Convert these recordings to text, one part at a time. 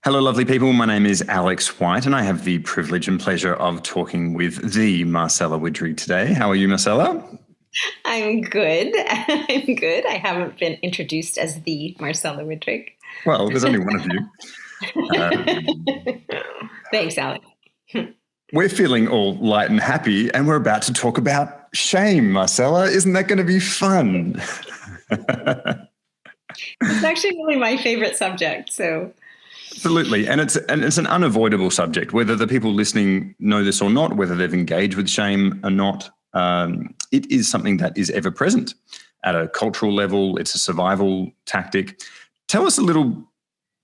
Hello, lovely people. My name is Alex White, and I have the privilege and pleasure of talking with the Marcella Widry today. How are you, Marcella? I'm good. I'm good. I haven't been introduced as the Marcella Widrick. Well, there's only one of you. Thanks, Alex. We're feeling all light and happy, and we're about to talk about shame, Marcella. Isn't that going to be fun? It's actually really my favorite subject. So Absolutely. And it's an unavoidable subject, whether the people listening know this or not, whether they've engaged with shame or not. It is something that is ever present at a cultural level. It's a survival tactic. Tell us a little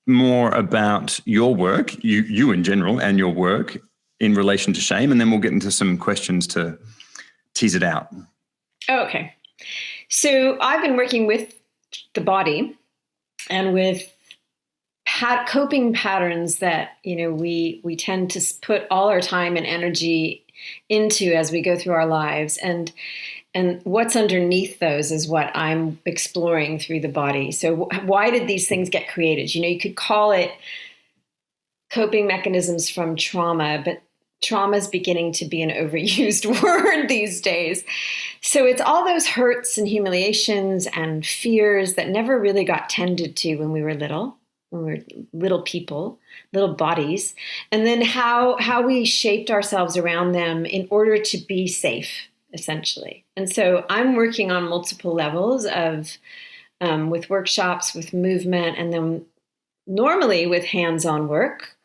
more about your work, you in general, and your work in relation to shame, and then we'll get into some questions to tease it out. Okay. So I've been working with the body and with coping patterns that we tend to put all our time and energy into as we go through our lives, and what's underneath those is what I'm exploring through the body. So why did these things get created? You could call it coping mechanisms from trauma, but trauma is beginning to be an overused word these days. So it's all those hurts and humiliations and fears that never really got tended to when we were little. When we were little people, little bodies, and then how we shaped ourselves around them in order to be safe, essentially. And so I'm working on multiple levels of, with workshops, with movement, and then normally with hands-on work,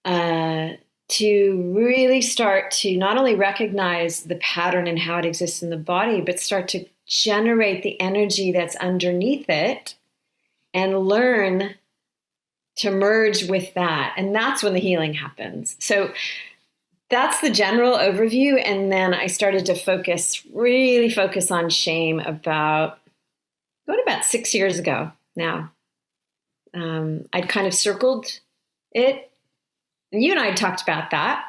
to really start to not only recognize the pattern and how it exists in the body, but start to generate the energy that's underneath it and learn to merge with that. And that's when the healing happens. So that's the general overview. And then I started to really focus on shame about 6 years ago now. I'd kind of circled it. And you and I had talked about that,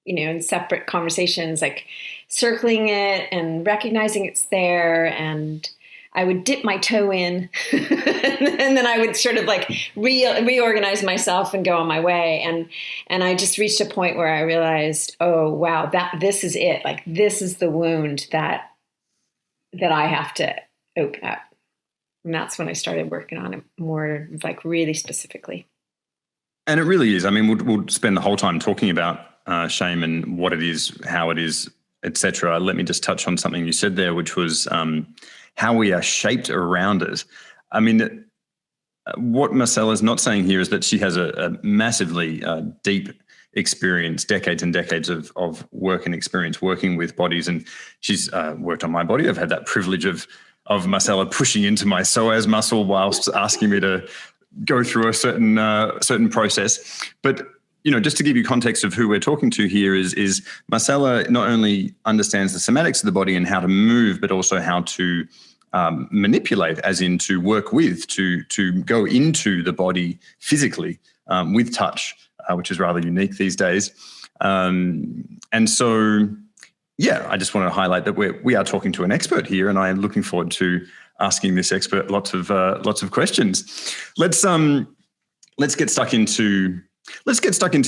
in separate conversations, like circling it and recognizing it's there. And I would dip my toe in and then I would sort of like reorganize myself and go on my way. And I just reached a point where I realized, oh, wow, this is it. Like, this is the wound that I have to open up. And that's when I started working on it more, like, really specifically. And it really is. I mean, we'll spend the whole time talking about shame and what it is, how it is, etc. Let me just touch on something you said there, which was how we are shaped around it. I mean, what Marcella's not saying here is that she has a massively deep experience, decades and decades of work and experience working with bodies. And she's worked on my body. I've had that privilege of Marcella pushing into my psoas muscle whilst asking me to go through a certain process. But just to give you context of who we're talking to here is Marcella not only understands the somatics of the body and how to move, but also how to manipulate, as in to work with, to go into the body physically with touch, which is rather unique these days. And so, yeah, I just want to highlight that we are talking to an expert here, and I am looking forward to asking this expert lots of questions. Let's get stuck into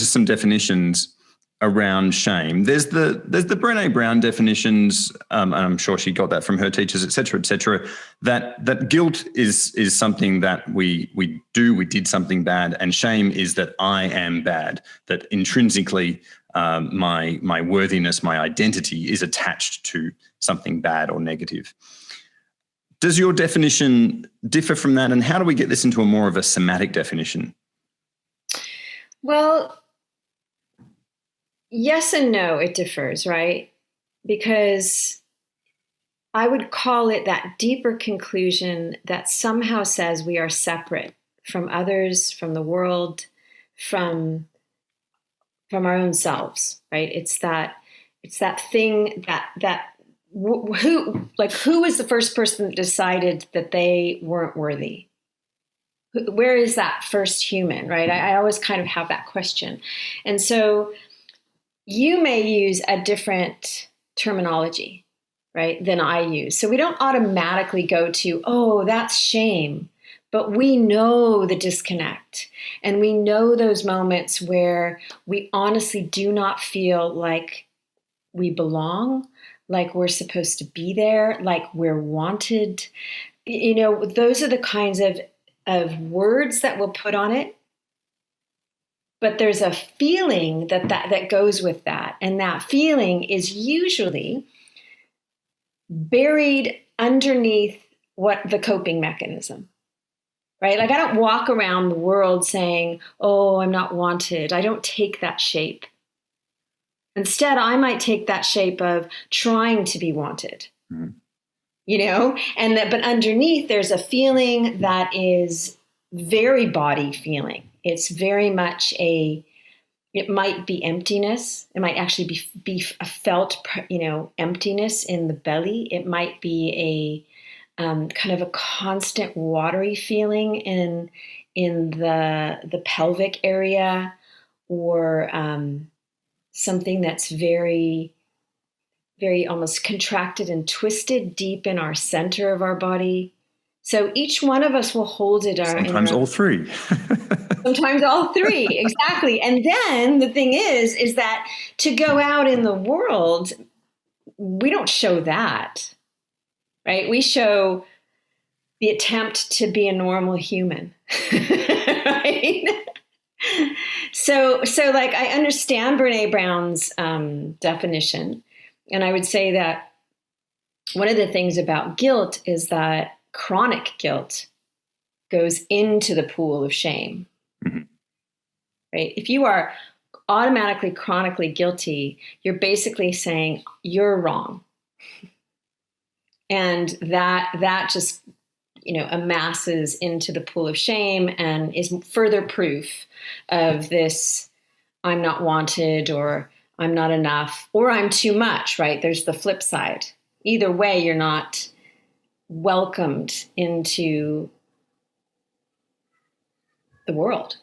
some definitions around shame. There's the Brené Brown definitions, and I'm sure she got that from her teachers, et cetera, that guilt is something that we did something bad, and shame is that I am bad, that intrinsically my worthiness, my identity is attached to something bad or negative. Does your definition differ from that? And how do we get this into a more of a somatic definition? Well, yes and no, it differs, right? Because I would call it that deeper conclusion that somehow says we are separate from others, from the world, from our own selves, right? It's that thing that who was the first person that decided that they weren't worthy? Where is that first human, right? I always kind of have that question. And so you may use a different terminology, right, than I use. So we don't automatically go to, oh, that's shame. But we know the disconnect, and we know those moments where we honestly do not feel like we belong, like we're supposed to be there, like we're wanted. Those are the kinds of words that we'll put on it. But there's a feeling that goes with that. And that feeling is usually buried underneath what the coping mechanism, right? Like I don't walk around the world saying, oh, I'm not wanted. I don't take that shape. Instead, I might take that shape of trying to be wanted, but underneath there's a feeling that is very body feeling. It's very much it might be emptiness. It might actually be a felt, emptiness in the belly. It might be a kind of a constant watery feeling in the pelvic area, or something that's very, very almost contracted and twisted deep in our center of our body. So each one of us will hold it. Sometimes all three. Sometimes all three, exactly. And then the thing is that to go out in the world, we don't show that, right? We show the attempt to be a normal human, right? So like I understand Brene Brown's definition, and I would say that one of the things about guilt is that chronic guilt goes into the pool of shame. Right? If you are automatically chronically guilty, you're basically saying you're wrong. And that just, amasses into the pool of shame and is further proof of this I'm not wanted, or I'm not enough, or I'm too much, right? There's the flip side. Either way, you're not welcomed into the world.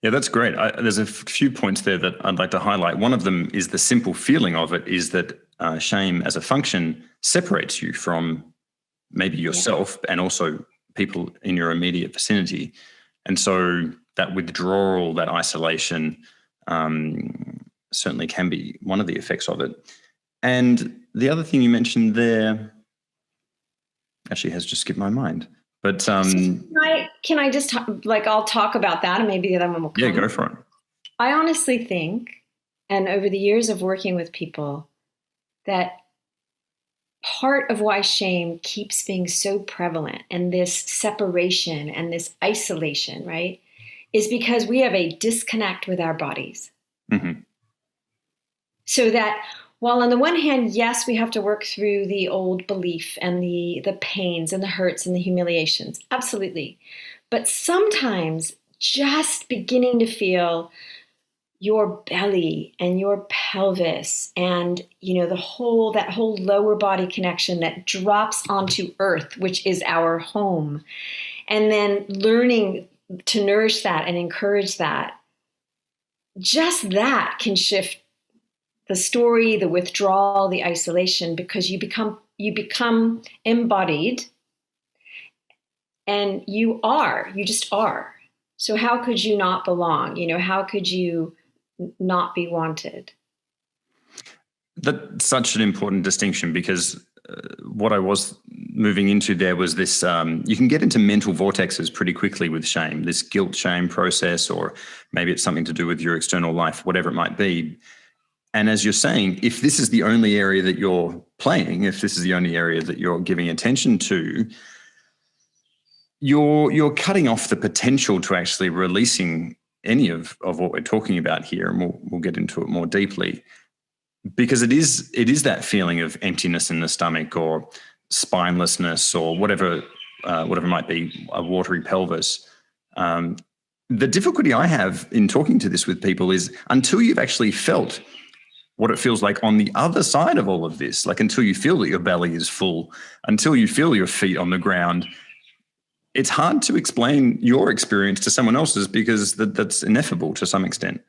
Yeah, that's great. There's a few points there that I'd like to highlight. One of them is the simple feeling of it is that shame as a function separates you from maybe yourself and also people in your immediate vicinity. And so that withdrawal, that isolation certainly can be one of the effects of it. And the other thing you mentioned there actually has just skipped my mind. But can I just I'll talk about that, and maybe the other one will come. Yeah, go for it. I honestly think, and over the years of working with people, that part of why shame keeps being so prevalent and this separation and this isolation, right, is because we have a disconnect with our bodies. So that while on the one hand, yes, we have to work through the old belief and the pains and the hurts and the humiliations, absolutely. But sometimes just beginning to feel your belly and your pelvis and, that whole lower body connection that drops onto earth, which is our home, and then learning to nourish that and encourage that, just that can shift the story, the withdrawal, the isolation, because you become embodied, and you just are. So how could you not belong? How could you not be wanted? That's such an important distinction, because what I was moving into there was this, you can get into mental vortexes pretty quickly with shame, this guilt shame process, or maybe it's something to do with your external life, whatever it might be. And as you're saying, if this is the only area that you're playing, if this is the only area that you're giving attention to, you're cutting off the potential to actually releasing any of what we're talking about here, and we'll get into it more deeply, because it is that feeling of emptiness in the stomach, or spinelessness, or whatever it might be, a watery pelvis. The difficulty I have in talking to this with people is until you've actually felt what it feels like on the other side of all of this, like until you feel that your belly is full, until you feel your feet on the ground, it's hard to explain your experience to someone else's, because that's ineffable to some extent.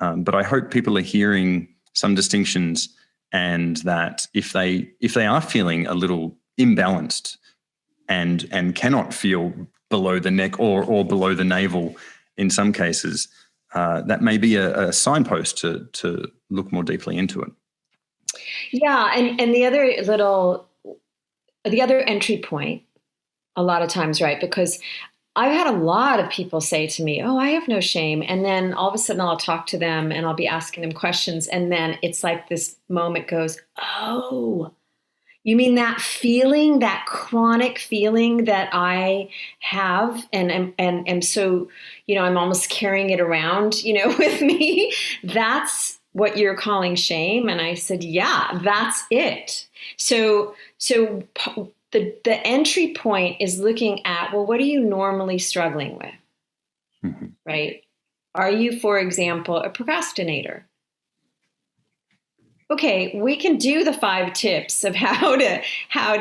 But I hope people are hearing some distinctions, and that if they are feeling a little imbalanced, and cannot feel below the neck or below the navel in some cases, that may be a signpost to look more deeply into it. Yeah, and the other entry point, a lot of times, right? Because I've had a lot of people say to me, "Oh, I have no shame," and then all of a sudden I'll talk to them and I'll be asking them questions, and then it's like this moment goes, "Oh, you mean that feeling, that chronic feeling that I have, and am so, I'm almost carrying it around, with me. That's what you're calling shame." And I said, "Yeah, that's it." So the entry point is looking at, well, what are you normally struggling with, Mm-hmm. right? Are you, for example, a procrastinator? Okay, we can do the 5 tips of how do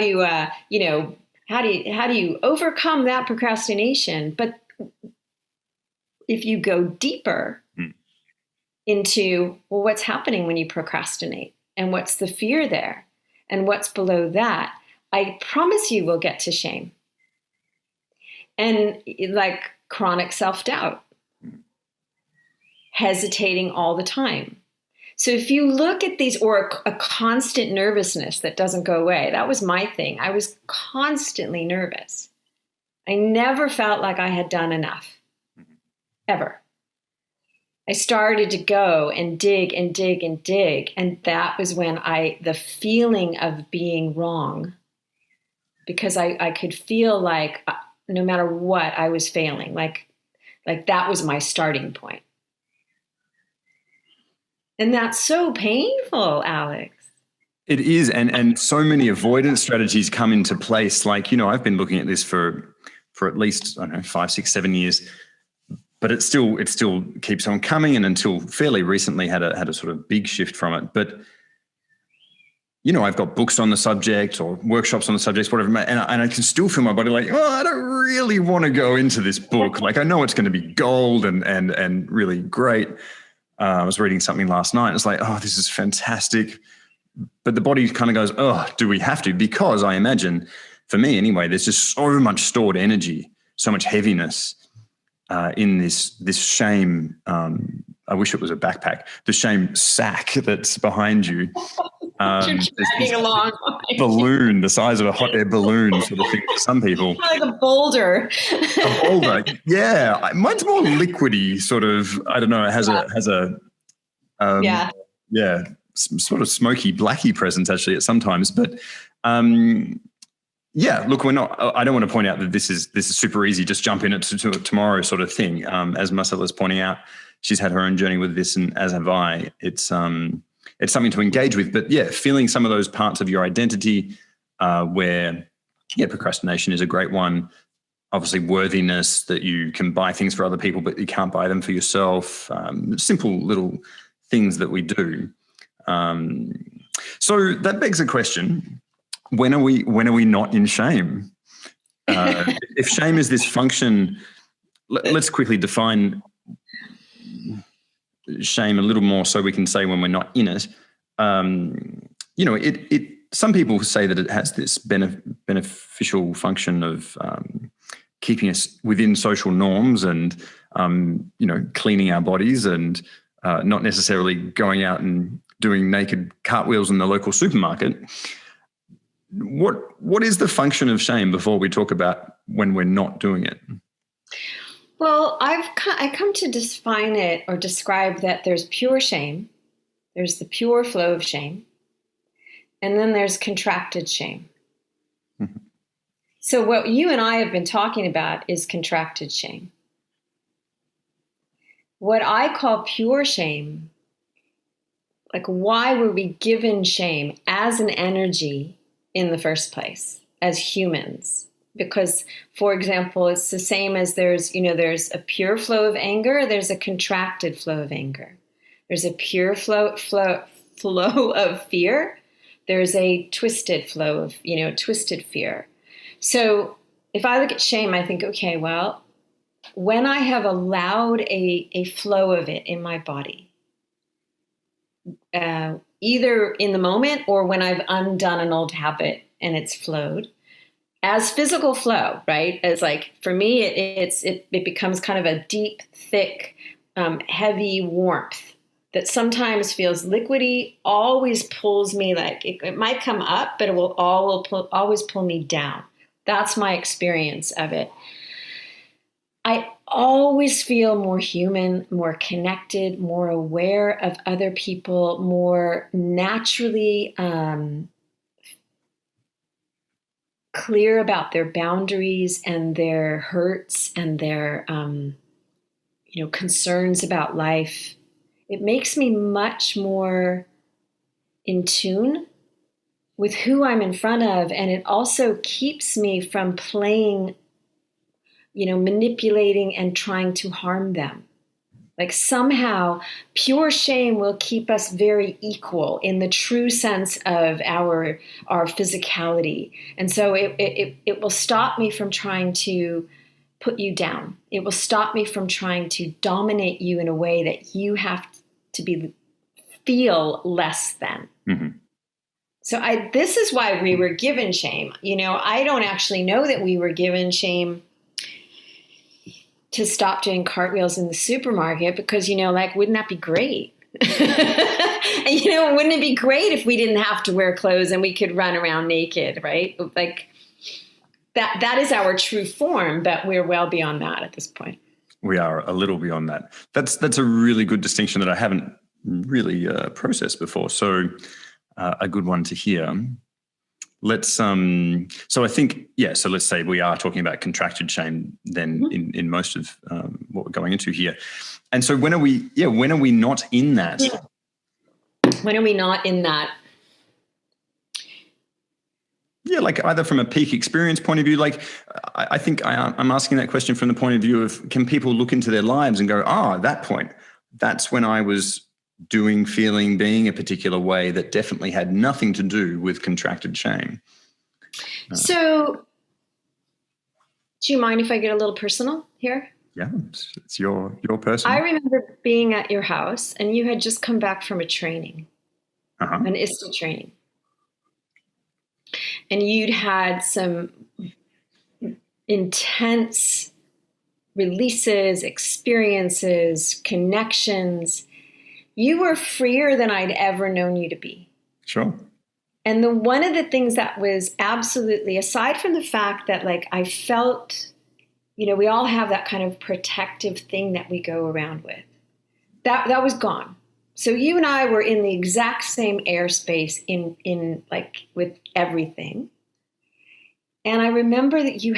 you overcome that procrastination. But if you go deeper into, well, what's happening when you procrastinate, and what's the fear there, and what's below that, I promise you we'll get to shame and like chronic self-doubt, hesitating all the time. So if you look at these, or a constant nervousness that doesn't go away, that was my thing. I was constantly nervous. I never felt like I had done enough, ever. I started to go and dig and dig and dig. And that was when the feeling of being wrong, because I could feel like no matter what, I was failing. Like that was my starting point. And that's so painful, Alex. It is, and so many avoidance strategies come into place. Like, I've been looking at this for at least, I don't know, 5, 6, 7 years, but it still keeps on coming. And until fairly recently, had a sort of big shift from it. But I've got books on the subject or workshops on the subject, whatever, and I can still feel my body like, oh, I don't really want to go into this book. Like, I know it's going to be gold and really great. I was reading something last night. It's like, oh, this is fantastic. But the body kind of goes, oh, do we have to? Because I imagine, for me anyway, there's just so much stored energy, so much heaviness in this shame. I wish it was a backpack. The shame sack that's behind you. You're dragging along. Balloon, the size of a hot air balloon, sort of thing for some people. Like a boulder. A boulder, yeah. Mine's more liquidy, sort of. I don't know. It has a sort of smoky, blacky presence actually at sometimes. But look, we're not. I don't want to point out that this is super easy. Just jump in it to tomorrow, sort of thing. As Marcella's pointing out, she's had her own journey with this, and as have I. It's something to engage with. But yeah, feeling some of those parts of your identity where, procrastination is a great one. Obviously, worthiness, that you can buy things for other people, but you can't buy them for yourself. Simple little things that we do. So that begs a question: when are we not in shame? If shame is this function, let's quickly define shame a little more, so we can say when we're not in it. Some people say that it has this beneficial function of keeping us within social norms and cleaning our bodies and not necessarily going out and doing naked cartwheels in the local supermarket. What is the function of shame before we talk about when we're not doing it? Well, I come to define it or describe that there's pure shame, there's the pure flow of shame, and then there's contracted shame. Mm-hmm. So what you and I have been talking about is contracted shame. What I call pure shame, like, why were we given shame as an energy in the first place as humans? Because, for example, it's the same as there's a pure flow of anger, there's a contracted flow of anger. There's a pure flow of fear, there's a twisted flow of, twisted fear. So if I look at shame, I think, okay, well, when I have allowed a flow of it in my body, either in the moment or when I've undone an old habit and it's flowed, as physical flow, right? As like, for me, it becomes kind of a deep, thick, heavy warmth that sometimes feels liquidy, always pulls me, like it might come up, but it will always pull me down. That's my experience of it. I always feel more human, more connected, more aware of other people, more naturally clear about their boundaries and their hurts and their concerns about life. It makes me much more in tune with who I'm in front of, and it also keeps me from playing, manipulating and trying to harm them. Like somehow pure shame will keep us very equal in the true sense of our physicality. And so it will stop me from trying to put you down. It will stop me from trying to dominate you in a way that you have to feel less than. Mm-hmm. So this is why we were given shame. I don't actually know that we were given shame to stop doing cartwheels in the supermarket because, wouldn't that be great? And, wouldn't it be great if we didn't have to wear clothes and we could run around naked, right? Like that is our true form, but we're well beyond that at this point. We are a little beyond that. That's a really good distinction that I haven't really processed before. So a good one to hear. Let's so I think, so let's say we are talking about contracted shame then in most of what we're going into here. And so when are we not in that? When are we not in that? Yeah, like either from a peak experience point of view, like I think I'm asking that question from the point of view of, can people look into their lives and go, that point, that's when I was doing, feeling, being a particular way that definitely had nothing to do with contracted shame. So do you mind if I get a little personal here? Yeah, it's your person. I remember being at your house and you had just come back from a training, an ISTA training. And you'd had some intense releases, experiences, connections. You were freer than I'd ever known you to be. Sure. And one of the things that was absolutely, aside from the fact that like I felt, we all have that kind of protective thing that we go around with. That was gone. So you and I were in the exact same airspace in like with everything. And I remember that you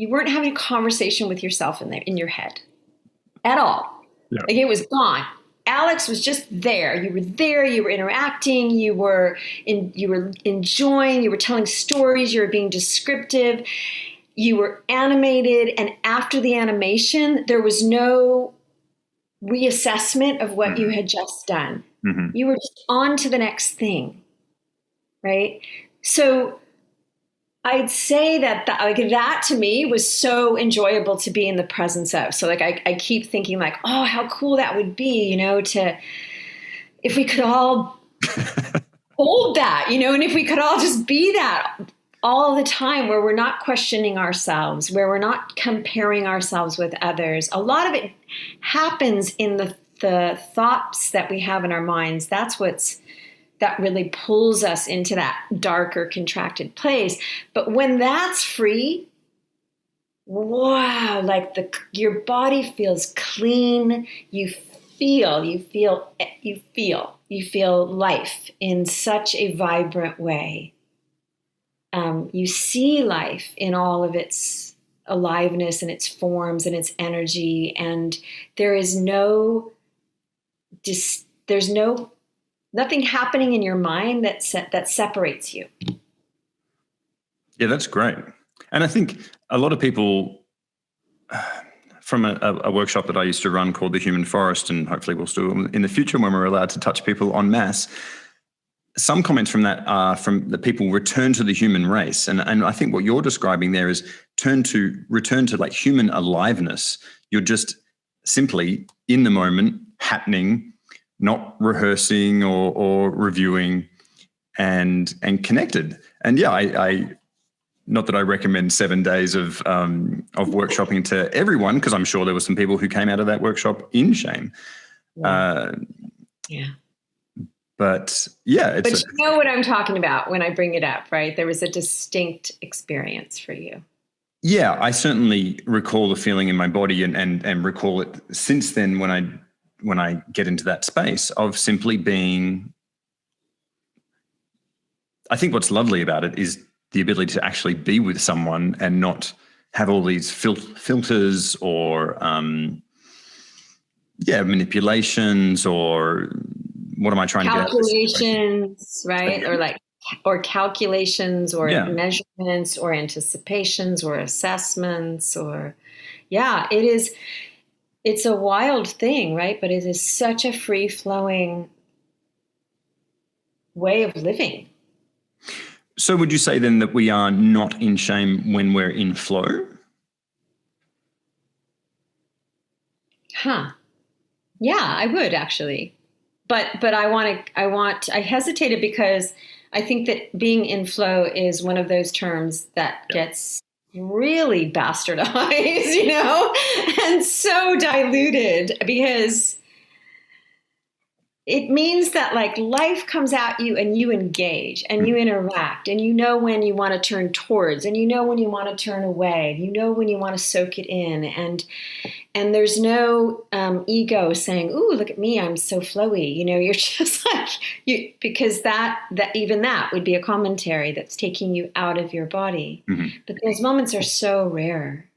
weren't having a conversation with yourself in your head at all. Yeah. Like it was gone. Alex was just there. You were there. You were interacting. You were enjoying. You were telling stories. You were being descriptive. You were animated. And after the animation, there was no reassessment of what you had just done. Mm-hmm. You were just on to the next thing, right? So I'd say that to me was so enjoyable to be in the presence of. So like I keep thinking like, oh, how cool that would be, if we could all hold that, and if we could all just be that all the time, where we're not questioning ourselves, where we're not comparing ourselves with others. A lot of it happens in the thoughts that we have in our minds. That's that really pulls us into that darker, contracted place. But when that's free, wow, like your body feels clean. You feel life in such a vibrant way. You see life in all of its aliveness and its forms and its energy, and there's nothing happening in your mind that separates you. Yeah, that's great. And I think a lot of people, from a workshop that I used to run called The Human Forest, and hopefully we'll still in the future when we're allowed to touch people en masse, some comments from that are from the people return to the human race. And I think what you're describing there is return to like human aliveness. You're just simply in the moment, happening, not rehearsing or reviewing. and connected. And yeah, I not that I recommend 7 days of workshopping to everyone, because I'm sure there were some people who came out of that workshop in shame. Yeah. Yeah. But yeah, but you know what I'm talking about when I bring it up, right? There was a distinct experience for you. Yeah, I certainly recall the feeling in my body and recall it since then when I get into that space of simply being. I think what's lovely about it is the ability to actually be with someone and not have all these filters or manipulations or what am I trying to get? Calculations, right? Or calculations or Yeah. measurements or anticipations or assessments it is. It's a wild thing, right? But it is such a free flowing way of living. So would you say then that we are not in shame when we're in flow? Yeah, I would actually. But I hesitated because I think that being in flow is one of those terms that gets really bastardized, and so diluted because it means that like life comes at you and you engage and you interact and you know when you want to turn towards and you know when you want to turn away, you know when you want to soak it in, and there's no ego saying, "Ooh, look at me, I'm so flowy." You're just like because that even that would be a commentary that's taking you out of your body. Mm-hmm. But those moments are so rare.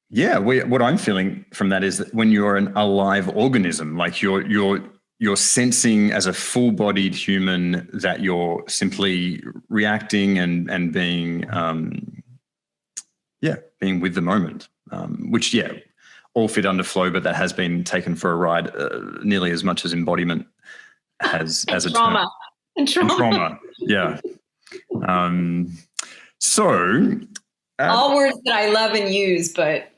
Yeah, what I'm feeling from that is that when you're an alive organism, like you're sensing as a full-bodied human that you're simply reacting and being being with the moment, which all fit under flow, but that has been taken for a ride nearly as much as embodiment has as a trauma. term. And trauma. Yeah. So all words that I love and use, but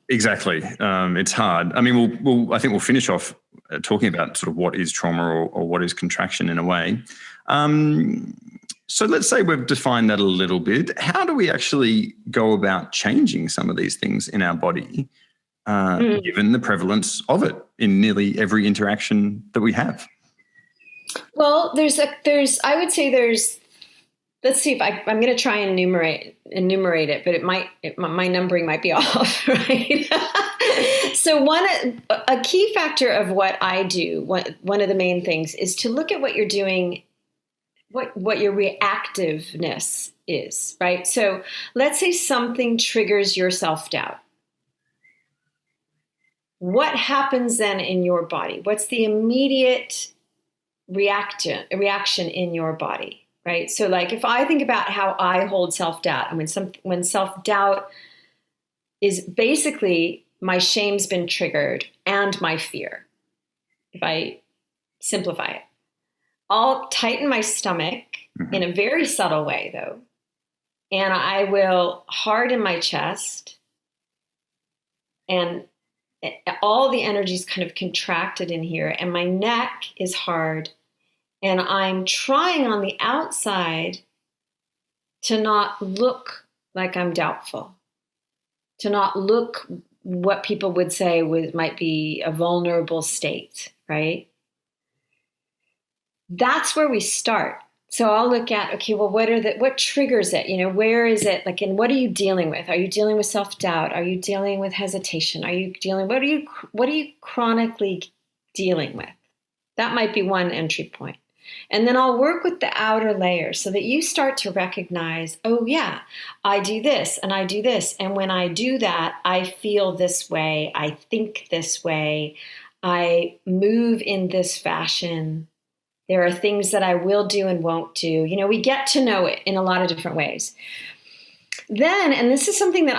exactly. It's hard. I mean, I think we'll finish off talking about sort of what is trauma or what is contraction in a way. So let's say we've defined that a little bit. How do we actually go about changing some of these things in our body, given the prevalence of it in nearly every interaction that we have? Well, I would say there's. Let's see if I'm going to try and enumerate it, but my numbering might be off, right? So a key factor of what I do, one of the main things is to look at what you're doing, what your reactiveness is, right? So let's say something triggers your self-doubt. What happens then in your body? What's the immediate reaction in your body? Right. So like if I think about how I hold self-doubt, and when self-doubt is basically my shame's been triggered and my fear, if I simplify it, I'll tighten my stomach in a very subtle way though. And I will harden my chest and all the energy is kind of contracted in here and my neck is hard. And I'm trying on the outside to not look like I'm doubtful, to not look what people would say might be a vulnerable state, right? That's where we start. So I'll look at, okay, well, what triggers it? Where is it? Like, and what are you dealing with? Are you dealing with self-doubt? Are you dealing with hesitation? What are you chronically dealing with? That might be one entry point. And then I'll work with the outer layers so that you start to recognize, oh yeah, I do this and I do this. And when I do that, I feel this way. I think this way. I move in this fashion. There are things that I will do and won't do. We get to know it in a lot of different ways. Then, and this is something that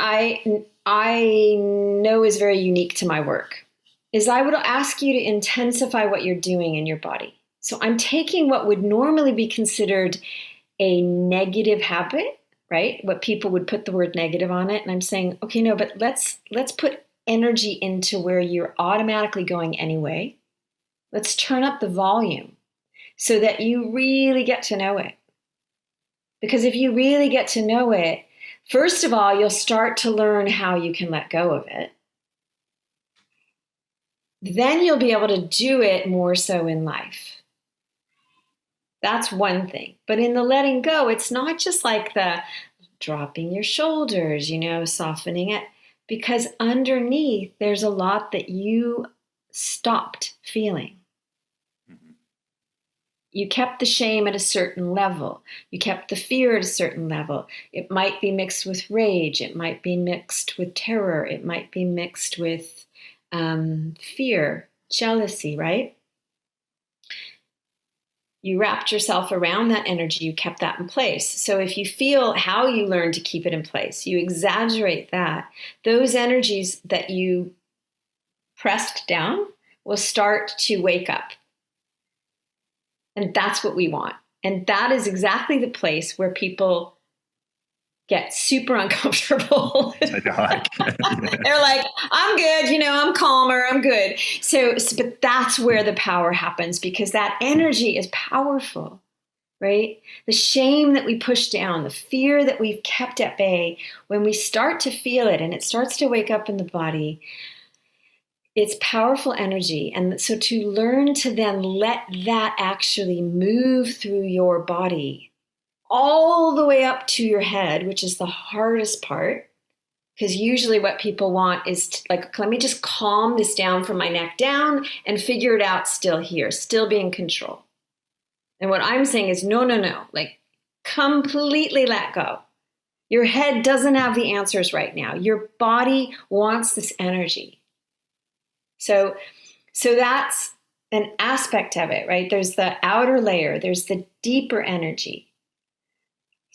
I know is very unique to my work, is I would ask you to intensify what you're doing in your body. So I'm taking what would normally be considered a negative habit, right? What people would put the word negative on it. And I'm saying, okay, no, but let's put energy into where you're automatically going anyway. Let's turn up the volume. so that you really get to know it. Because if you really get to know it, first of all, you'll start to learn how you can let go of it. Then you'll be able to do it more so in life. That's one thing. But in the letting go, it's not just like the dropping your shoulders, softening it, because underneath there's a lot that you stopped feeling. You kept the shame at a certain level. You kept the fear at a certain level. It might be mixed with rage. It might be mixed with terror. It might be mixed with fear, jealousy, right? You wrapped yourself around that energy. You kept that in place. So if you feel how you learn to keep it in place, you exaggerate that, those energies that you pressed down will start to wake up. And that's what we want. And that is exactly the place where people get super uncomfortable. They're like, I'm good, I'm calmer, I'm good. But that's where the power happens, because that energy is powerful, right? The shame that we push down, the fear that we've kept at bay, when we start to feel it and it starts to wake up in the body, it's powerful energy. And so to learn to then let that actually move through your body all the way up to your head, which is the hardest part, because usually what people want is let me just calm this down from my neck down and figure it out still here, still be in control. And what I'm saying is no, completely let go. Your head doesn't have the answers right now. Your body wants this energy. So that's an aspect of it, right? There's the outer layer, there's the deeper energy.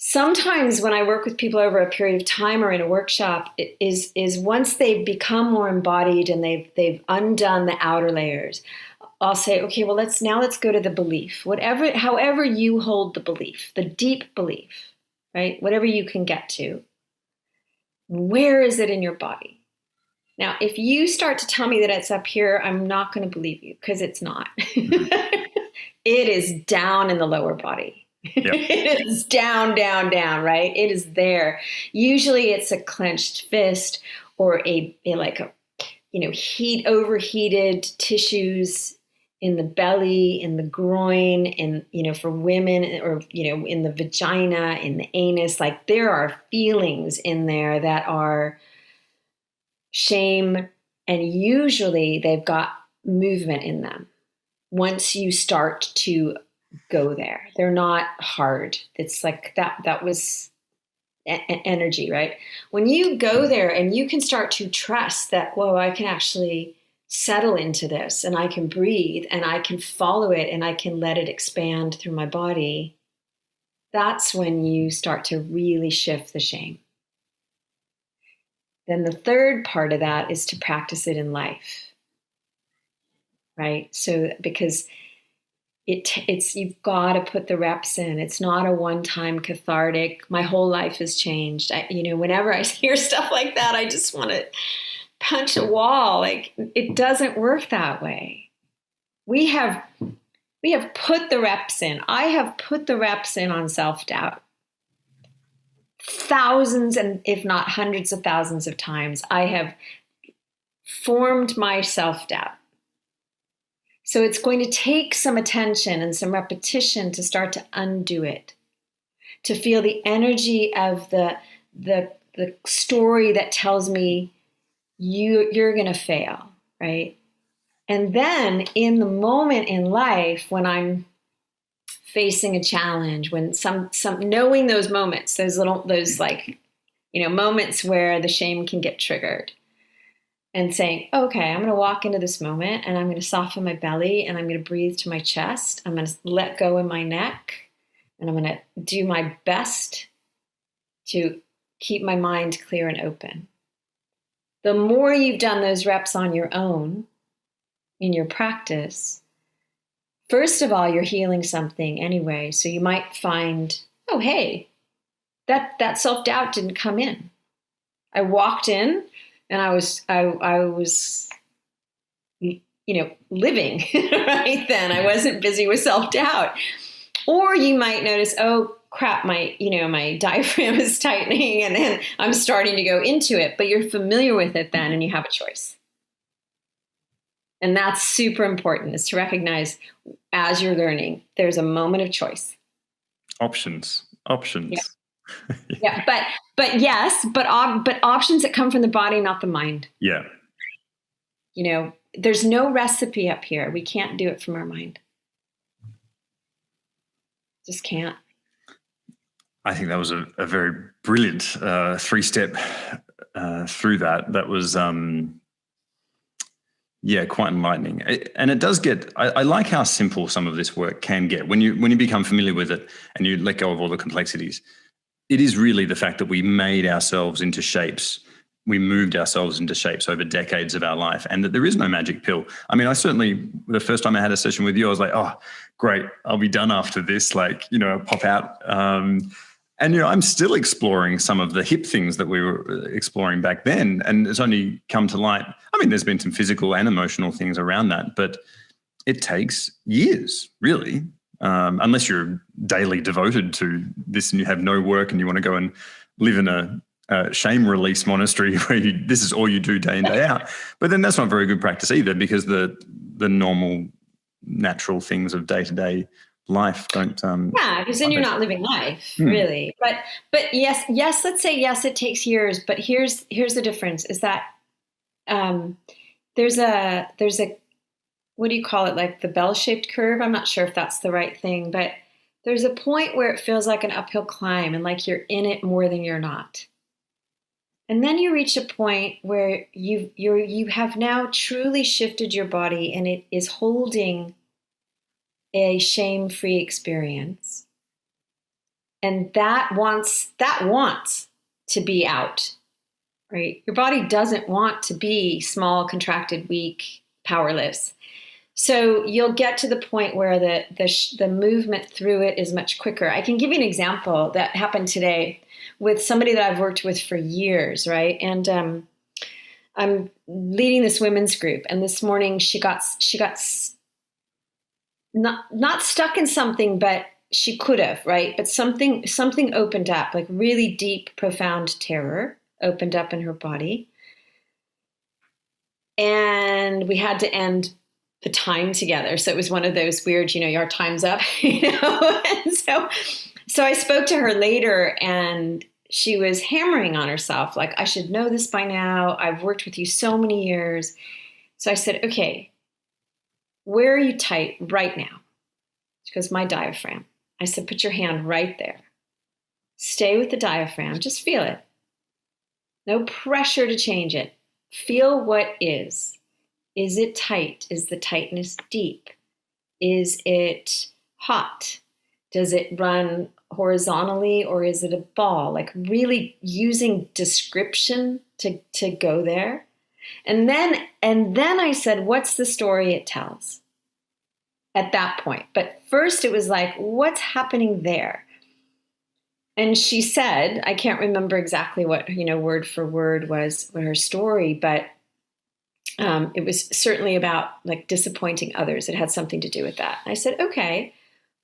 Sometimes when I work with people over a period of time or in a workshop, it is once they've become more embodied and they've undone the outer layers, I'll say, okay, well, let's go to the belief. However you hold the belief, the deep belief, right? Whatever you can get to. Where is it in your body? Now, if you start to tell me that it's up here, I'm not going to believe you, because it's not. It is down in the lower body. Yep. It is down, right? It is there. Usually it's a clenched fist or overheated tissues in the belly, in the groin, for women, or, in the vagina, in the anus. Like, there are feelings in there that are shame, and usually they've got movement in them. Once you start to go there, they're not hard. It's like that was energy, right? When you go there and you can start to trust that, whoa, I can actually settle into this, and I can breathe, and I can follow it, and I can let it expand through my body, that's when you start to really shift the shame. Then the third part of that is to practice it in life, right? So because it's you've got to put the reps in. It's not a one-time cathartic, my whole life has changed. Whenever I hear stuff like that, I just want to punch a wall. Like, it doesn't work that way. We have put the reps in. I have put the reps in on self-doubt. Thousands, and if not hundreds of thousands of times, I have formed my self-doubt. So it's going to take some attention and some repetition to start to undo it, to feel the energy of the story that tells me you're going to fail, right? And then in the moment in life when I'm facing a challenge, when some knowing those moments, those moments where the shame can get triggered, and saying, okay, I'm going to walk into this moment and I'm going to soften my belly and I'm going to breathe to my chest. I'm going to let go in my neck, and I'm going to do my best to keep my mind clear and open. The more you've done those reps on your own in your practice, first of all, you're healing something anyway. So you might find, oh, hey, that self-doubt didn't come in. I walked in and I was living right then. I wasn't busy with self-doubt. Or you might notice, oh crap, my diaphragm is tightening and then I'm starting to go into it, but you're familiar with it then and you have a choice. And that's super important, is to recognize as you're learning, there's a moment of choice. Options. Yeah. Yeah. But yes, but options that come from the body, not the mind. Yeah. There's no recipe up here. We can't do it from our mind. Just can't. I think that was a very brilliant 3-step through that. That was, quite enlightening. And it does get, I like how simple some of this work can get. When you become familiar with it and you let go of all the complexities, it is really the fact that we made ourselves into shapes. We moved ourselves into shapes over decades of our life, and that there is no magic pill. I mean, I certainly, the first time I had a session with you, I was like, oh, great, I'll be done after this, pop out. And, I'm still exploring some of the hip things that we were exploring back then. And it's only come to light. I mean, there's been some physical and emotional things around that, but it takes years, really, unless you're daily devoted to this and you have no work and you want to go and live in a shame release monastery where this is all you do day in, day out. But then that's not very good practice either, because the normal, natural things of day-to-day life don't. Because then you're not living life, really. But yes, let's say yes, it takes years. But here's the difference: is that there's a what do you call it? Like the bell-shaped curve. I'm not sure if that's the right thing, but there's a point where it feels like an uphill climb and like you're in it more than you're not. And then you reach a point where you have now truly shifted your body and it is holding a shame-free experience. And that wants to be out, right? Your body doesn't want to be small, contracted, weak, powerless. So you'll get to the point where the movement through it is much quicker. I can give you an example that happened today with somebody that I've worked with for years, right? And I'm leading this women's group, and this morning she got not stuck in something, but she could have, right? But something opened up, like really deep, profound terror opened up in her body, and we had to end the time together. So it was one of those weird, our time's up, And so I spoke to her later, and she was hammering on herself, like, I should know this by now. I've worked with you so many years. So I said, okay, where are you tight right now? She goes, my diaphragm. I said, put your hand right there. Stay with the diaphragm. Just feel it. No pressure to change it. Feel what is. Is it tight? Is the tightness deep? Is it hot? Does it run horizontally, or is it a ball? Like really using description to go there. And then I said, what's the story it tells at that point? But first it was like, what's happening there? And she said, I can't remember exactly what, word for word was her story, but it was certainly about like disappointing others. It had something to do with that. I said, okay,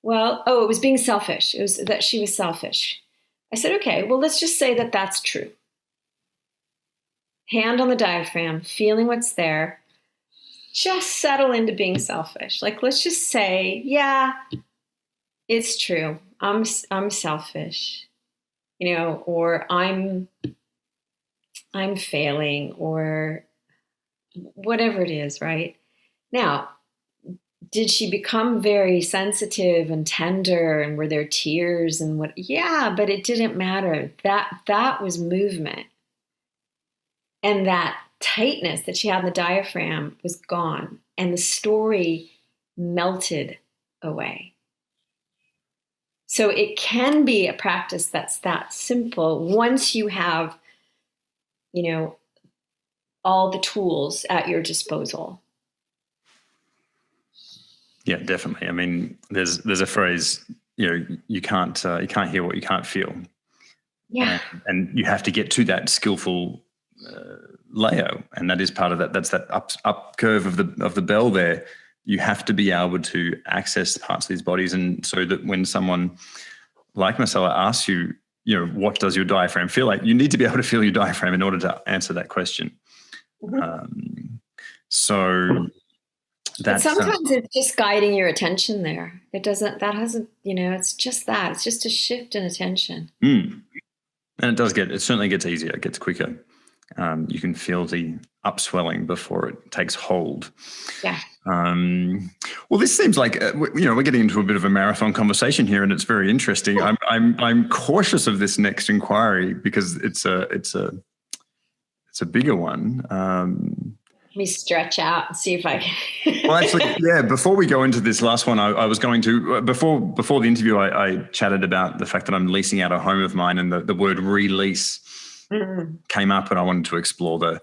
well, it was being selfish. It was that she was selfish. I said, okay, well, let's just say that that's true. Hand on the diaphragm, feeling what's there. Just settle into being selfish. Like, let's just say, yeah, it's true. I'm selfish, or I'm failing, or whatever it is, right? Now, did she become very sensitive and tender, and were there tears and what? Yeah, but it didn't matter. That was movement. And that tightness that she had in the diaphragm was gone, and the story melted away. So it can be a practice that's that simple once you have, all the tools at your disposal. Yeah, definitely. I mean, there's a phrase, you can't hear what you can't feel. Yeah. And you have to get to that skillful layer, and that is part of that. That's that up curve of the bell there. You have to be able to access parts of these bodies, and so that when someone like Marcella asks you, what does your diaphragm feel like? You need to be able to feel your diaphragm in order to answer that question. So but sometimes it's just guiding your attention there. It's just that. It's just a shift in attention. And it certainly gets easier. It gets quicker. You can feel the upswelling before it takes hold. Yeah. Well, this seems like we're getting into a bit of a marathon conversation here, and it's very interesting. I'm cautious of this next inquiry because it's a bigger one. Let me stretch out and see if I can. Well, actually, yeah. Before we go into this last one, I was going to before the interview, I chatted about the fact that I'm leasing out a home of mine, and the word release came up, and I wanted to explore the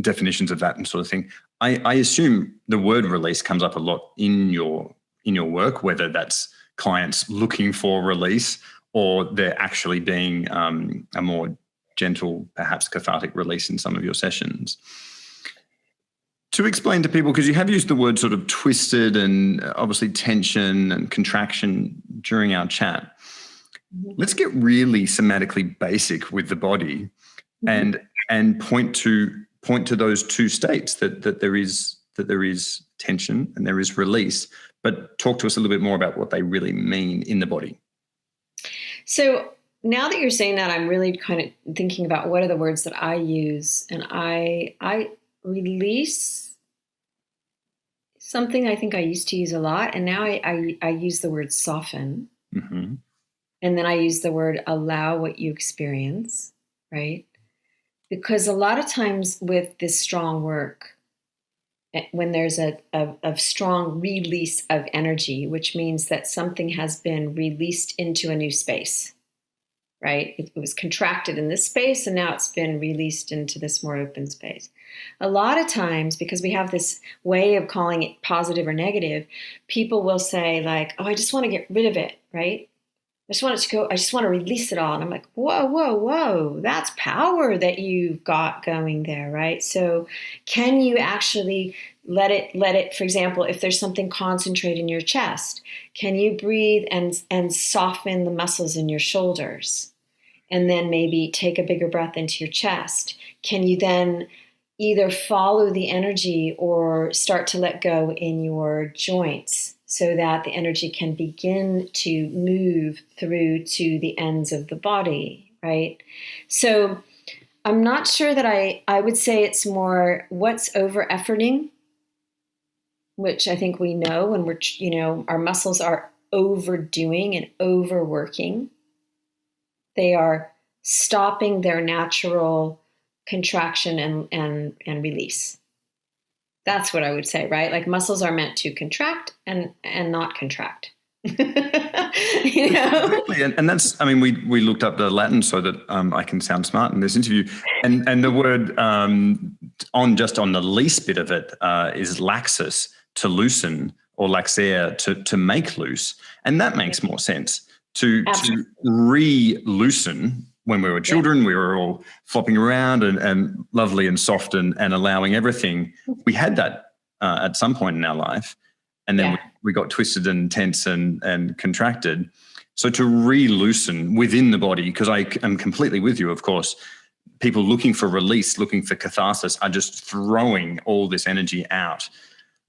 definitions of that and sort of thing. I assume the word release comes up a lot in your work, whether that's clients looking for release or they're actually being a more gentle, perhaps cathartic release in some of your sessions. To explain to people, because you have used the word sort of twisted and obviously tension and contraction during our chat, let's get really somatically basic with the body and point to those two states that there is tension and there is release, but talk to us a little bit more about what they really mean in the body. So now that you're saying that, I'm really kind of thinking about what are the words that I use, and I release something I think I used to use a lot, and now I use the word soften, and then I use the word allow what you experience, right? Because a lot of times with this strong work, when there's a strong release of energy, which means that something has been released into a new space, right? It was contracted in this space, and now it's been released into this more open space. A lot of times, because we have this way of calling it positive or negative, people will say like, oh, I just want to get rid of it, right? I just want it to go. I just want to release it all. And I'm like, whoa. That's power that you've got going there, right? So can you actually let it, for example, if there's something concentrate in your chest, can you breathe and soften the muscles in your shoulders? And then maybe take a bigger breath into your chest. Can you then either follow the energy or start to let go in your joints, so that the energy can begin to move through to the ends of the body, right? So I'm not sure that I would say it's more what's over-efforting, which I think we know when we're, our muscles are overdoing and overworking. They are stopping their natural contraction and release. That's what I would say, right? Like muscles are meant to contract and not contract. Exactly. And that's, I mean, we looked up the Latin so that I can sound smart in this interview. And the word on the least bit of it is laxus, to loosen, or laxere, to make loose. And that makes more sense. To re-loosen. When we were children, we were all flopping around and lovely and soft and allowing everything. We had that at some point in our life. And then we got twisted and tense and contracted. So to re-loosen within the body, because I am completely with you, of course, people looking for release, looking for catharsis are just throwing all this energy out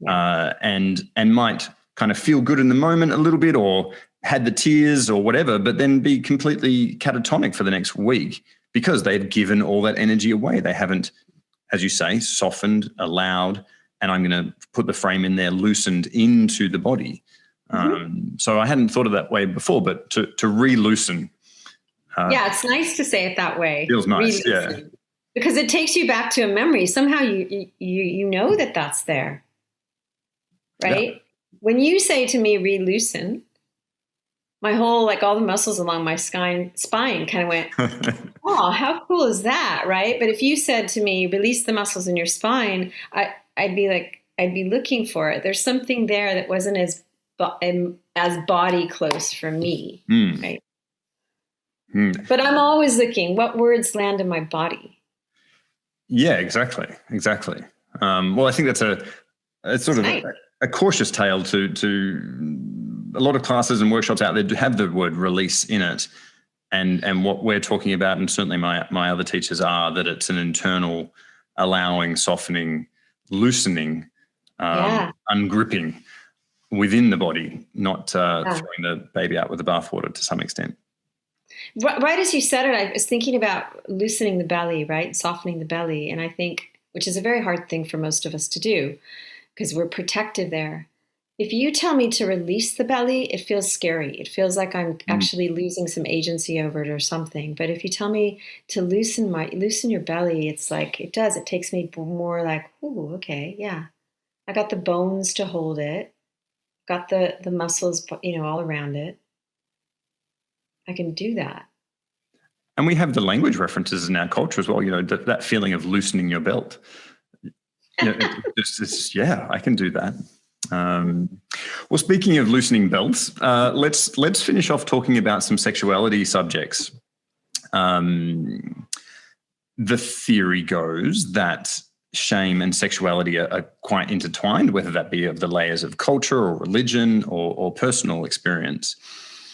and might kind of feel good in the moment a little bit, or had the tears or whatever, but then be completely catatonic for the next week because they've given all that energy away. They haven't, as you say, softened, allowed, and I'm going to put the frame in there, loosened into the body. So I hadn't thought of that way before, but to re-loosen. It's nice to say it that way. Feels nice, re-loosen. Because it takes you back to a memory. Somehow you know that's there, right? Yeah. When you say to me, re-loosen, my whole, all the muscles along my spine kind of went, oh, how cool is that, right? But if you said to me, release the muscles in your spine, I'd be looking for it. There's something there that wasn't as body close for me, right? But I'm always looking, what words land in my body? Yeah, exactly. Well, I think that's it's sort of Nice. a cautious tale to a lot of classes and workshops out there do have the word release in it. And what we're talking about, and certainly my other teachers are, that it's an internal allowing, softening, loosening, ungripping within the body, not throwing the baby out with the bathwater to some extent. Right as you said it, I was thinking about loosening the belly, right? Softening the belly. And I think, which is a very hard thing for most of us to do because we're protective there. If you tell me to release the belly, it feels scary. It feels like I'm actually losing some agency over it or something. But if you tell me to loosen your belly, it's like it does. It takes me more like, ooh, okay, yeah. I got the bones to hold it. Got the muscles, all around it. I can do that. And we have the language references in our culture as well. That feeling of loosening your belt. I can do that. Well, speaking of loosening belts, let's finish off talking about some sexuality subjects. The theory goes that shame and sexuality are quite intertwined, whether that be of the layers of culture or religion or personal experience.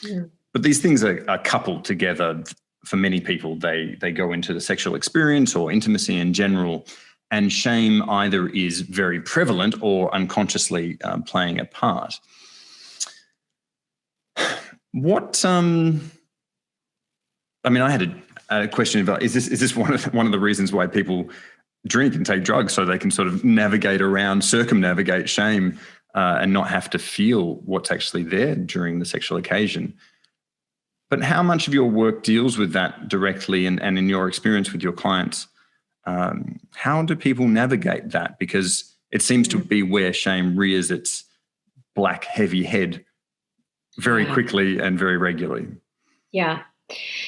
Mm. But these things are coupled together for many people. They go into the sexual experience or intimacy in general. And shame either is very prevalent or unconsciously playing a part. What? I had a question about: is this one of the reasons why people drink and take drugs, so they can sort of circumnavigate shame, and not have to feel what's actually there during the sexual occasion? But how much of your work deals with that directly, and in your experience with your clients? How do people navigate that? Because it seems to be where shame rears its black, heavy head very quickly and very regularly. Yeah.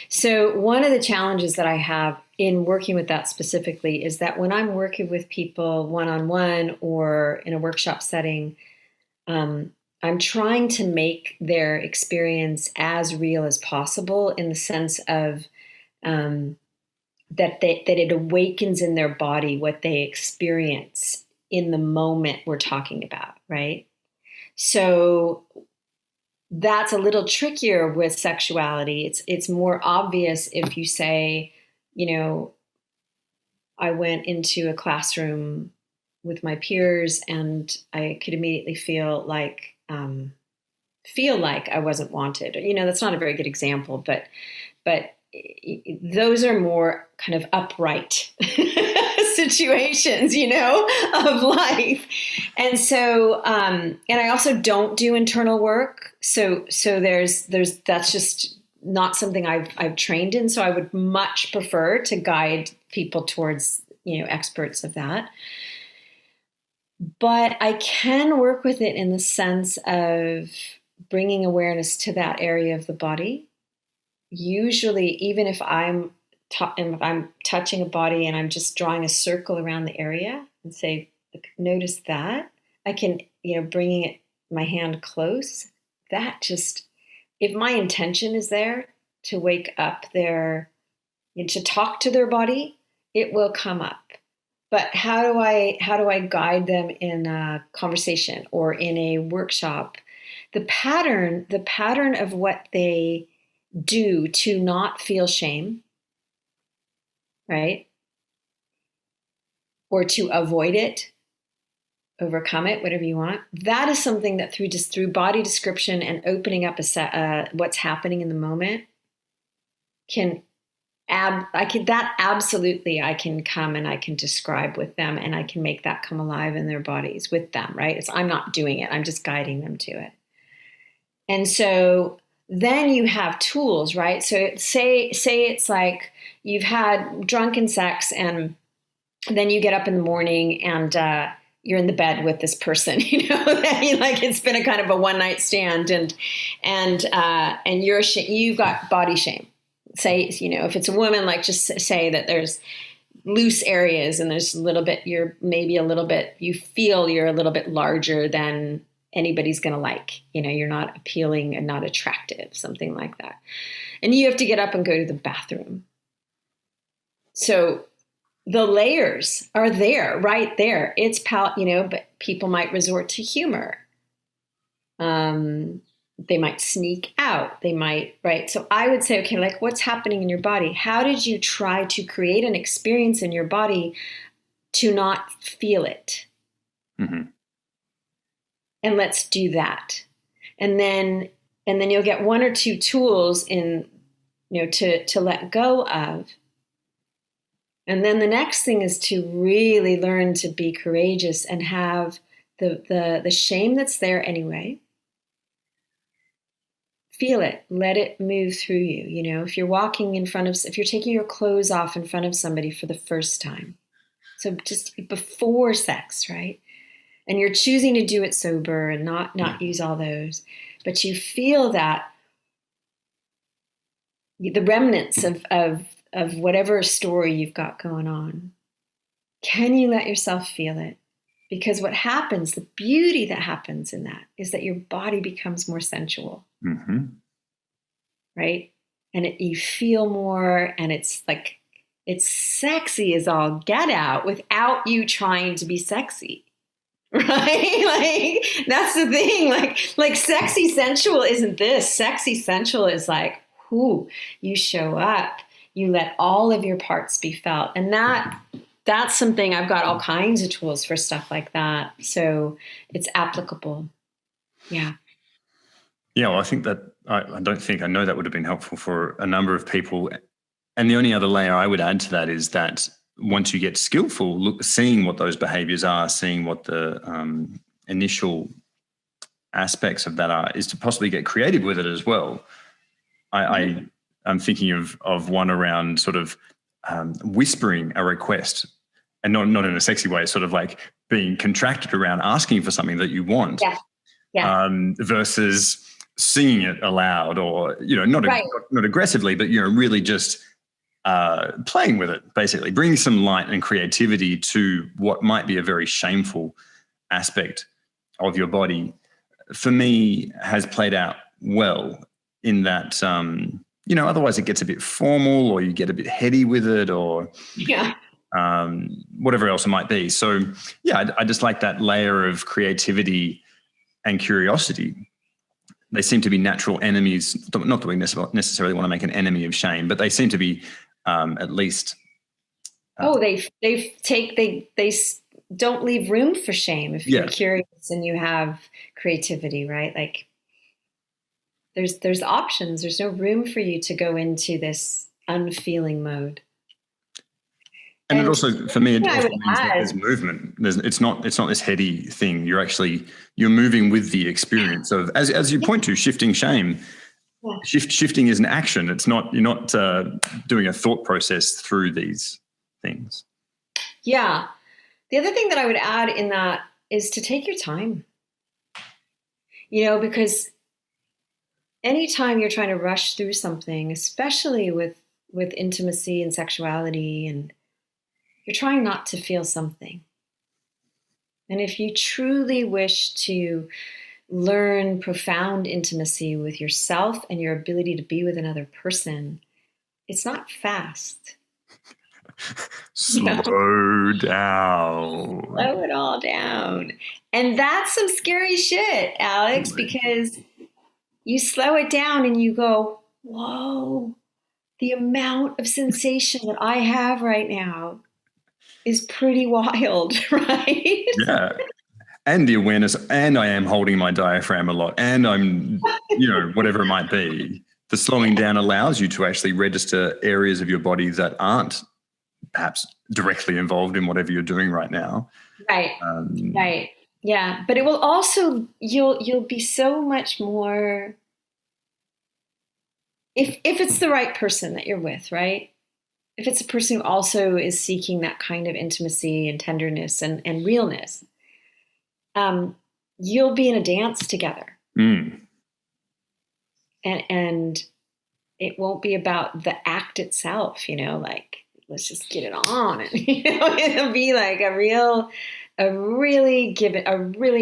So one of the challenges that I have in working with that specifically is that when I'm working with people one-on-one or in a workshop setting, I'm trying to make their experience as real as possible in the sense of that it awakens in their body what they experience in the moment we're talking about, right? So that's a little trickier with sexuality. It's more obvious if you say, I went into a classroom with my peers and I could immediately feel like I wasn't wanted. That's not a very good example, but those are more kind of upright situations, of life. And so, and I also don't do internal work. So there's that's just not something I've trained in. So I would much prefer to guide people towards, experts of that. But I can work with it in the sense of bringing awareness to that area of the body. Usually, even if I'm touching a body and I'm just drawing a circle around the area and say, notice that, I can, bringing my hand close, that just, if my intention is there to wake up to talk to their body, it will come up. But how do I guide them in a conversation or in a workshop? The pattern of what they do to not feel shame, right? Or to avoid it, overcome it, whatever you want. That is something that through body description and opening up what's happening in the moment I can come and I can describe with them and I can make that come alive in their bodies with them, right? I'm not doing it. I'm just guiding them to it. And so then you have tools, right? So say it's like you've had drunken sex and then you get up in the morning and you're in the bed with this person, like it's been a kind of a one night stand and you've got body shame. Say, if it's a woman, like just say that there's loose areas and there's you feel you're a little bit larger than anybody's going to like, you're not appealing and not attractive, something like that. And you have to get up and go to the bathroom. So the layers are there, right there. It's but people might resort to humor. They might sneak out. They might, right? So I would say, okay, like what's happening in your body? How did you try to create an experience in your body to not feel it? Mm-hmm. And let's do that. And then you'll get one or two tools to let go of. And then the next thing is to really learn to be courageous and have the shame that's there anyway. Feel it, let it move through you. If you're if you're taking your clothes off in front of somebody for the first time, so just before sex, right? And you're choosing to do it sober and not use all those, but you feel that the remnants of whatever story you've got going on. Can you let yourself feel it? Because what happens, the beauty that happens in that is that your body becomes more sensual. Mm-hmm. Right? And you feel more, and it's sexy as all get out without you trying to be sexy. Right? Like, that's the thing. Like sexy sensual isn't this. Sexy sensual is like, whoo, you show up, you let all of your parts be felt. And that's something I've got all kinds of tools for stuff like that. So it's applicable. Yeah. Yeah, well, I think that I know that would have been helpful for a number of people. And the only other layer I would add to that is that once you get skillful, seeing what those behaviors are, seeing what the initial aspects of that are, is to possibly get creative with it as well. I'm thinking of one around sort of whispering a request, and not in a sexy way, sort of like being contracted around asking for something that you want, versus singing it aloud, or not aggressively, but really just playing with it, basically bringing some light and creativity to what might be a very shameful aspect of your body. For me, has played out well in that otherwise it gets a bit formal, or you get a bit heady with it, or whatever else it might be. So I just like that layer of creativity and curiosity. They seem to be natural enemies. Not that we necessarily want to make an enemy of shame, but they seem to be at least. They don't leave room for shame if you're curious and you have creativity, right? Like there's options. There's no room for you to go into this unfeeling mode. And it also, for me, it also means that there's movement. It's not this heady thing. You're moving with the experience of, as you point to, shifting shame. Yeah. Shifting is an action. You're not doing a thought process through these things. Yeah. The other thing that I would add in that is to take your time. Because anytime you're trying to rush through something, especially with intimacy and sexuality, and you're trying not to feel something. And if you truly wish to learn profound intimacy with yourself and your ability to be with another person, it's not fast. Slow down. Slow it all down. And that's some scary shit, Alex, because you slow it down and you go, whoa, the amount of sensation that I have right now is pretty wild, right? Yeah. And the awareness, and I am holding my diaphragm a lot, and I'm, whatever it might be. The slowing down allows you to actually register areas of your body that aren't perhaps directly involved in whatever you're doing right now. Right. Right. Yeah. But it will also, you'll be so much more, if it's the right person that you're with, right? If it's a person who also is seeking that kind of intimacy and tenderness and realness, you'll be in a dance together. Mm. And it won't be about the act itself, like, let's just get it on. And, it'll be like a really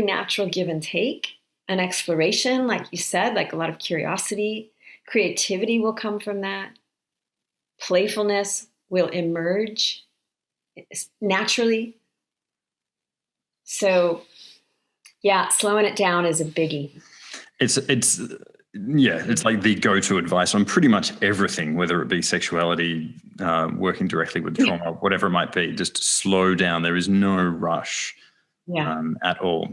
natural give and take, an exploration, like you said, like a lot of curiosity, creativity will come from that. Playfulness will emerge. naturally. So yeah, slowing it down is a biggie. It's like the go-to advice on pretty much everything, whether it be sexuality, working directly with trauma, whatever it might be. Just slow down. There is no rush at all.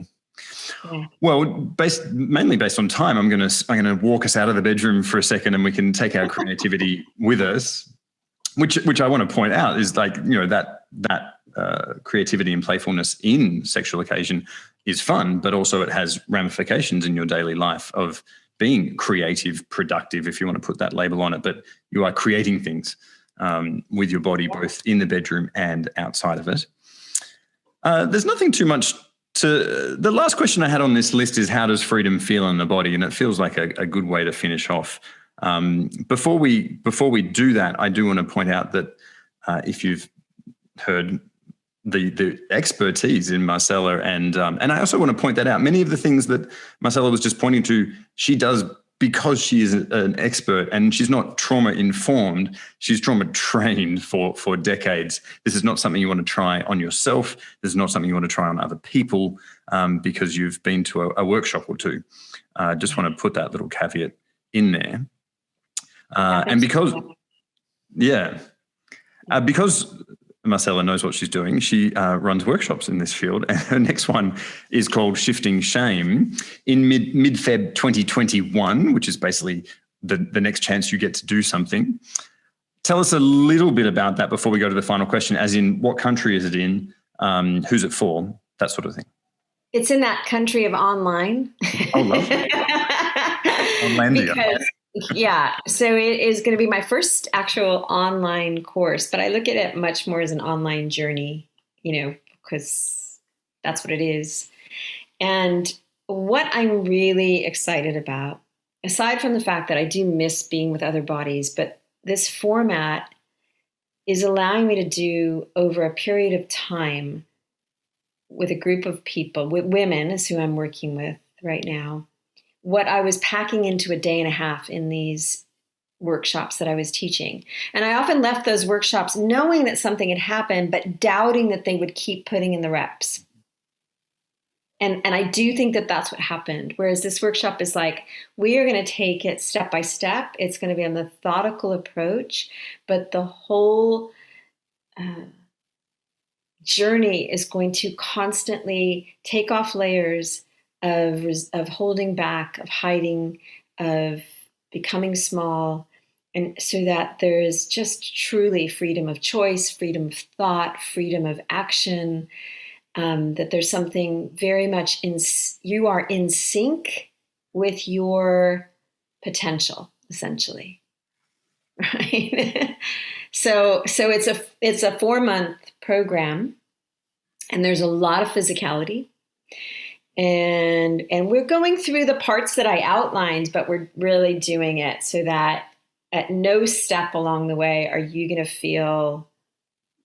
Yeah. Well, mainly based on time, I'm gonna walk us out of the bedroom for a second, and we can take our creativity with us. Which I want to point out is like, that creativity and playfulness in sexual occasion is fun, but also it has ramifications in your daily life of being creative, productive, if you want to put that label on it. But you are creating things with your body, both in the bedroom and outside of it. There's nothing too much to. The last question I had on this list is, how does freedom feel in the body? And it feels like a good way to finish off. Before we do that, I do want to point out that if you've heard the expertise in Marcella, and I also want to point that out, many of the things that Marcella was just pointing to, she does because she is an expert, and she's not trauma informed, she's trauma trained for decades. This is not something you want to try on yourself. This is not something you want to try on other people because you've been to a workshop or two. Just want to put that little caveat in there. And because Marcella knows what she's doing, she runs workshops in this field. And her next one is called Shifting Shame in mid-Feb 2021, which is basically the next chance you get to do something. Tell us a little bit about that before we go to the final question, as in what country is it in, who's it for, that sort of thing. It's in that country of online. Oh, lovely. Because so it is going to be my first actual online course, but I look at it much more as an online journey, because that's what it is. And what I'm really excited about, aside from the fact that I do miss being with other bodies, but this format is allowing me to do over a period of time with a group of people, with women is who I'm working with right now, what I was packing into a day and a half in these workshops that I was teaching. And I often left those workshops knowing that something had happened, but doubting that they would keep putting in the reps. And I do think that that's what happened. Whereas this workshop is like, we are going to take it step by step. It's going to be a methodical approach, but the whole journey is going to constantly take off layers of holding back, of hiding, of becoming small, and so that there is just truly freedom of choice, freedom of thought, freedom of action, that there's something very much you are in sync with your potential, essentially, right? So it's a 4-month program, and there's a lot of physicality. And we're going through the parts that I outlined, but we're really doing it so that at no step along the way are you going to feel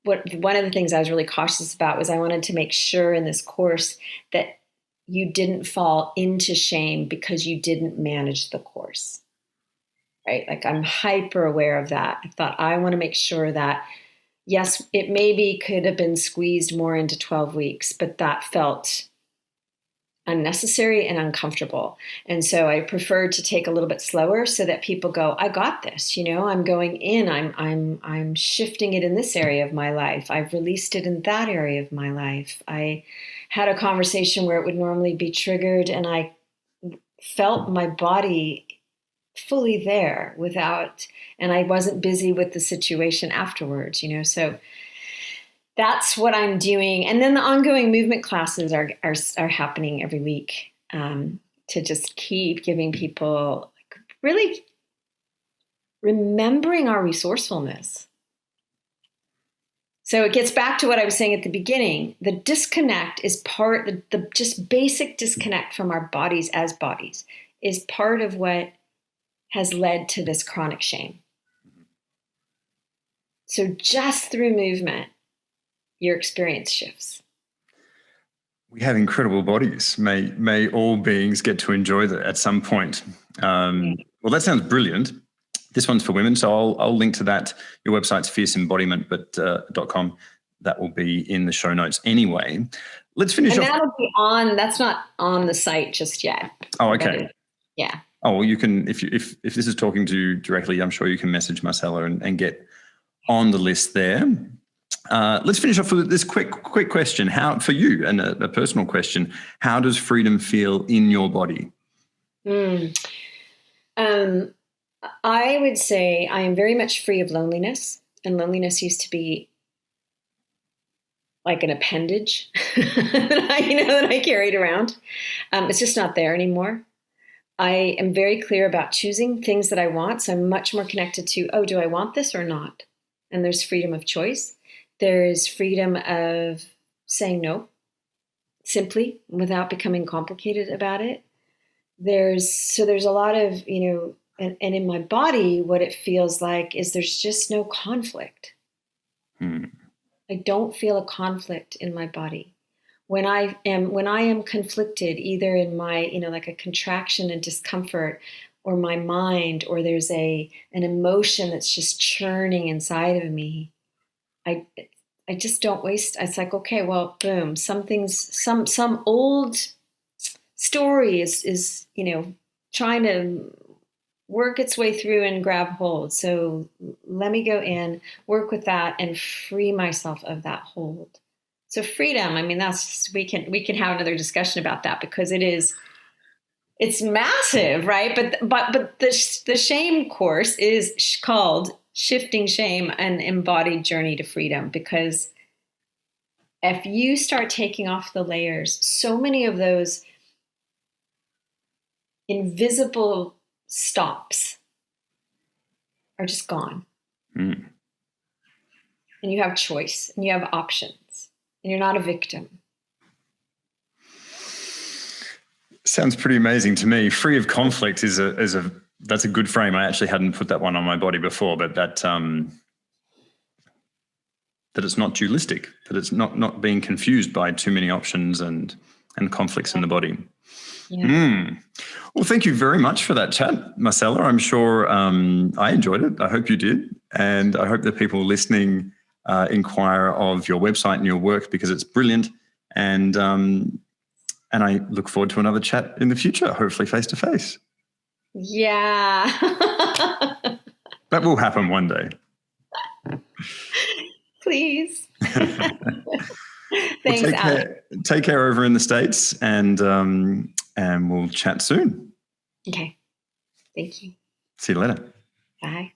one of the things I was really cautious about was I wanted to make sure in this course that you didn't fall into shame because you didn't manage the course, right? Like, I'm hyper aware of that. I thought I want to make sure that, yes, it maybe could have been squeezed more into 12 weeks, but that felt unnecessary and uncomfortable. And so I preferred to take a little bit slower so that people go, I got this, I'm going in, I'm shifting it in this area of my life. I've released it in that area of my life. I had a conversation where it would normally be triggered, and I felt my body fully there and I wasn't busy with the situation afterwards, so that's what I'm doing. And then the ongoing movement classes are happening every week to just keep giving people really remembering our resourcefulness. So it gets back to what I was saying at the beginning. The disconnect is the just basic disconnect from our bodies as bodies is part of what has led to this chronic shame. So just through movement, your experience shifts. We have incredible bodies. May all beings get to enjoy that at some point. Well, that sounds brilliant. This one's for women, so I'll link to that. Your website's fierceembodiment.com. that will be in the show notes anyway. Let's finish and off. that'll be that's not on the site just yet. Oh, okay. Yeah. Oh, well, you can, if this is talking to you directly, I'm sure you can message Marcella and get on the list there. Let's finish off with this quick question. How, for you, and a personal question, how does freedom feel in your body? I would say I am very much free of loneliness, and loneliness used to be like an appendage that I carried around. It's just not there anymore. I am very clear about choosing things that I want. So I'm much more connected to, do I want this or not? And there's freedom of choice. There is freedom of saying no, simply, without becoming complicated about it. There's a lot of, and in my body, what it feels like is there's just no conflict. I don't feel a conflict in my body. When I am conflicted, either in my, like a contraction and discomfort, or my mind, or there's an emotion that's just churning inside of me, I just don't waste. It's like, okay, well, boom, some old story is trying to work its way through and grab hold. So let me go in, work with that, and free myself of that hold. So freedom, I mean, we can have another discussion about that, because it's massive, right? But the shame course is called Shifting Shame: An Embodied Journey to Freedom, because if you start taking off the layers, so many of those invisible stops are just gone. And you have choice, and you have options, and you're not a victim. Sounds pretty amazing to me. Free of conflict that's a good frame. I actually hadn't put that one on my body before, but that it's not dualistic, that it's not being confused by too many options and conflicts in the body. Yeah. Well, thank you very much for that chat, Marcella. I'm sure I enjoyed it. I hope you did. And I hope that people listening inquire of your website and your work, because it's brilliant. And I look forward to another chat in the future, hopefully face to face. Yeah. That will happen one day. Please. Thanks, Alex. Take care over in the States, and we'll chat soon. Okay. Thank you. See you later. Bye.